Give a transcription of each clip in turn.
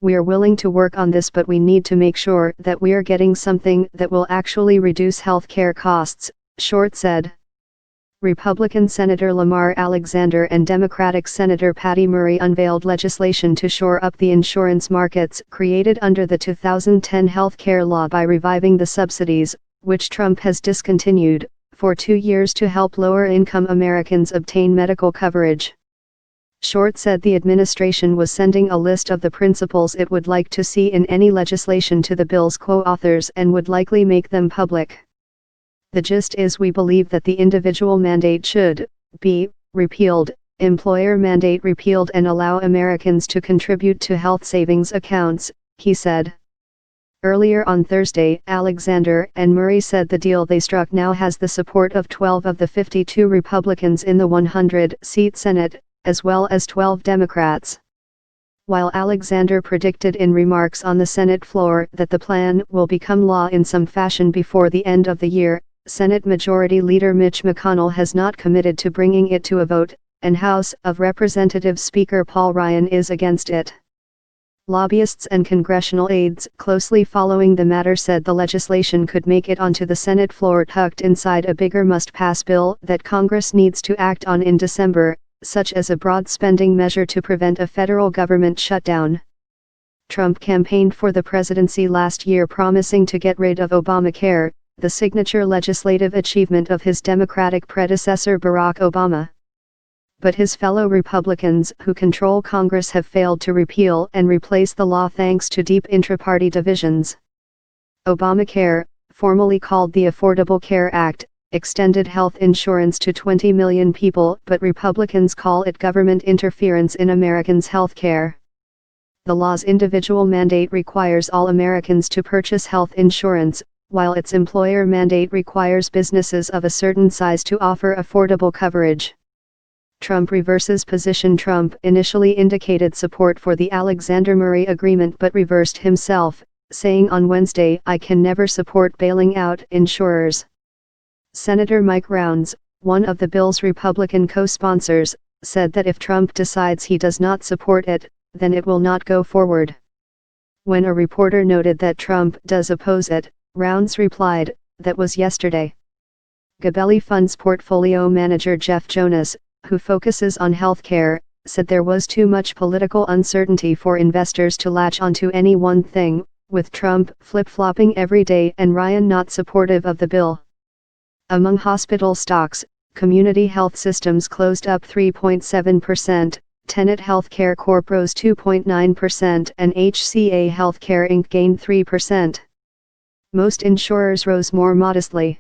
"We are willing to work on this, but we need to make sure that we are getting something that will actually reduce health care costs," Short said. Republican Senator Lamar Alexander and Democratic Senator Patty Murray unveiled legislation to shore up the insurance markets created under the 2010 health care law by reviving the subsidies, which Trump has discontinued, for 2 years to help lower-income Americans obtain medical coverage. Short said the administration was sending a list of the principles it would like to see in any legislation to the bill's co-authors and would likely make them public. "The gist is we believe that the individual mandate should be repealed, employer mandate repealed, and allow Americans to contribute to health savings accounts," he said. Earlier on Thursday, Alexander and Murray said the deal they struck now has the support of 12 of the 52 Republicans in the 100-seat Senate, as well as 12 Democrats. While Alexander predicted in remarks on the Senate floor that the plan will become law in some fashion before the end of the year, Senate Majority Leader Mitch McConnell has not committed to bringing it to a vote, and House of Representatives Speaker Paul Ryan is against it. Lobbyists and congressional aides closely following the matter said the legislation could make it onto the Senate floor tucked inside a bigger must-pass bill that Congress needs to act on in December, such as a broad spending measure to prevent a federal government shutdown. Trump campaigned for the presidency last year promising to get rid of Obamacare, the signature legislative achievement of his Democratic predecessor Barack Obama. But his fellow Republicans who control Congress have failed to repeal and replace the law thanks to deep intra-party divisions. Obamacare, formerly called the Affordable Care Act, extended health insurance to 20 million people, but Republicans call it government interference in Americans' health care. The law's individual mandate requires all Americans to purchase health insurance, while its employer mandate requires businesses of a certain size to offer affordable coverage. Trump reverses position. Trump initially indicated support for the Alexander-Murray agreement but reversed himself, saying on Wednesday, "I can never support bailing out insurers." Senator Mike Rounds, one of the bill's Republican co-sponsors, said that if Trump decides he does not support it, then it will not go forward. When a reporter noted that Trump does oppose it, Rounds replied, "That was yesterday." Gabelli Funds portfolio manager Jeff Jonas, who focuses on healthcare, said there was too much political uncertainty for investors to latch onto any one thing, with Trump flip-flopping every day and Ryan not supportive of the bill. Among hospital stocks, Community Health Systems closed up 3.7%, Tenet Healthcare Corp rose 2.9% and HCA Healthcare Inc. gained 3%. Most insurers rose more modestly.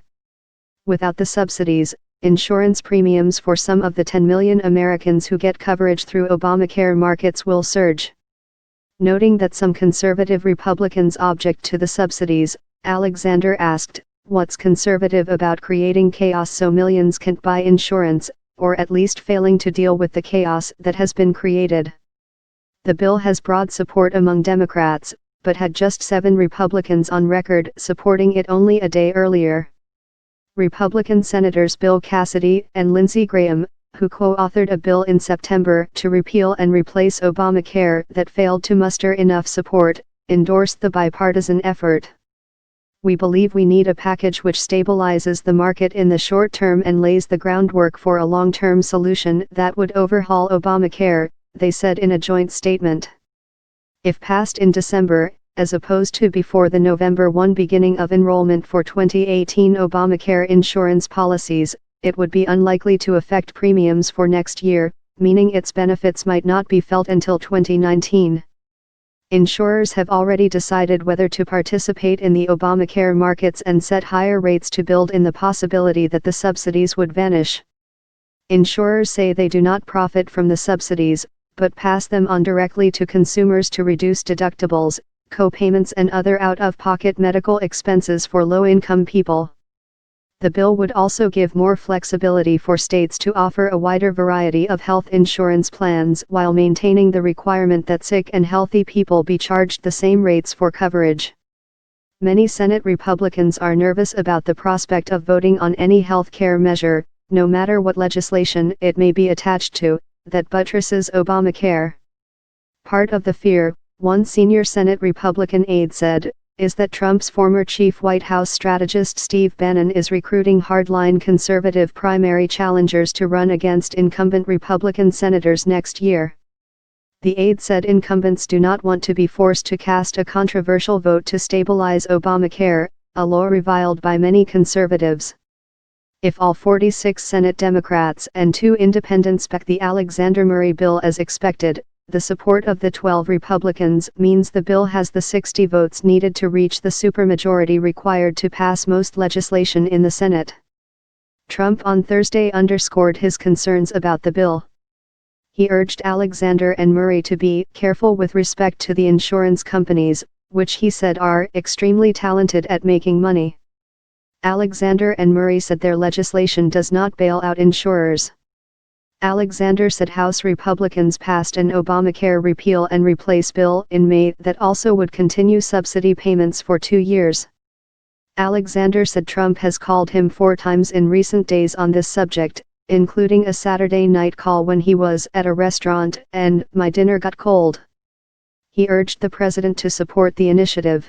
Without the subsidies, insurance premiums for some of the 10 million Americans who get coverage through Obamacare markets will surge. Noting that some conservative Republicans object to the subsidies, Alexander asked, "What's conservative about creating chaos so millions can't buy insurance, or at least failing to deal with the chaos that has been created?" The bill has broad support among Democrats, but had just 7 Republicans on record supporting it only a day earlier. Republican Senators Bill Cassidy and Lindsey Graham, who co-authored a bill in September to repeal and replace Obamacare that failed to muster enough support, endorsed the bipartisan effort. "We believe we need a package which stabilizes the market in the short term and lays the groundwork for a long-term solution that would overhaul Obamacare," they said in a joint statement. If passed in December, as opposed to before the November 1 beginning of enrollment for 2018 Obamacare insurance policies, it would be unlikely to affect premiums for next year, meaning its benefits might not be felt until 2019. Insurers have already decided whether to participate in the Obamacare markets and set higher rates to build in the possibility that the subsidies would vanish. Insurers say they do not profit from the subsidies, but pass them on directly to consumers to reduce deductibles, co-payments and other out-of-pocket medical expenses for low-income people. The bill would also give more flexibility for states to offer a wider variety of health insurance plans while maintaining the requirement that sick and healthy people be charged the same rates for coverage. Many Senate Republicans are nervous about the prospect of voting on any health care measure, no matter what legislation it may be attached to, that buttresses Obamacare. Part of the fear, One senior Senate Republican aide said, is that Trump's former chief White House strategist Steve Bannon is recruiting hardline conservative primary challengers to run against incumbent Republican senators next year. The aide said incumbents do not want to be forced to cast a controversial vote to stabilize Obamacare, a law reviled by many conservatives. If all 46 Senate Democrats and 2 independents back the Alexander Murray bill as expected, the support of the 12 Republicans means the bill has the 60 votes needed to reach the supermajority required to pass most legislation in the Senate. Trump on Thursday underscored his concerns about the bill. He urged Alexander and Murray to be careful with respect to the insurance companies, which he said are extremely talented at making money. Alexander and Murray said their legislation does not bail out insurers. Alexander said House Republicans passed an Obamacare repeal and replace bill in May that also would continue subsidy payments for 2 years. Alexander said Trump has called him 4 times in recent days on this subject, including a Saturday night call when he was at a restaurant and "my dinner got cold." He urged the president to support the initiative.